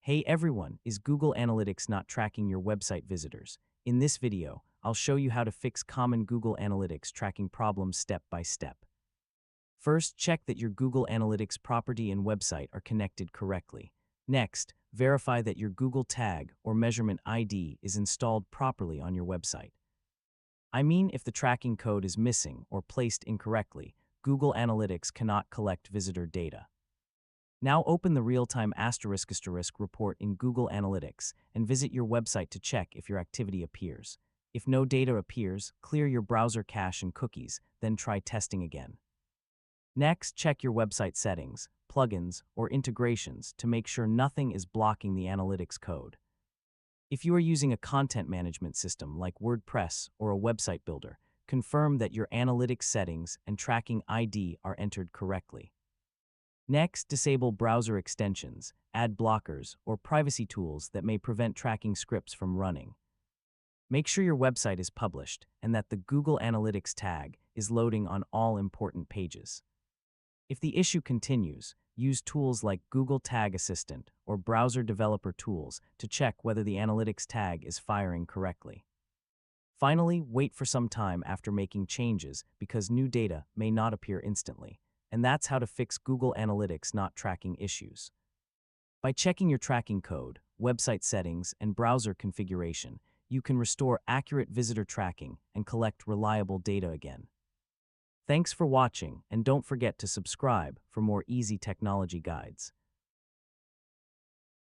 Hey everyone, is Google Analytics not tracking your website visitors? In this video, I'll show you how to fix common Google Analytics tracking problems step by step. First, check that your Google Analytics property and website are connected correctly. Next, verify that your Google tag or measurement ID is installed properly on your website. I mean, if the tracking code is missing or placed incorrectly, Google Analytics cannot collect visitor data. Now open the real-time ** report in Google Analytics and visit your website to check if your activity appears. If no data appears, clear your browser cache and cookies, then try testing again. Next, check your website settings, plugins, or integrations to make sure nothing is blocking the analytics code. If you are using a content management system like WordPress or a website builder, confirm that your analytics settings and tracking ID are entered correctly. Next, disable browser extensions, ad blockers, or privacy tools that may prevent tracking scripts from running. Make sure your website is published and that the Google Analytics tag is loading on all important pages. If the issue continues, use tools like Google Tag Assistant or Browser Developer Tools to check whether the analytics tag is firing correctly. Finally, wait for some time after making changes because new data may not appear instantly. And that's how to fix Google Analytics not tracking issues. By checking your tracking code, website settings, and browser configuration, you can restore accurate visitor tracking and collect reliable data again. Thanks for watching, and don't forget to subscribe for more easy technology guides.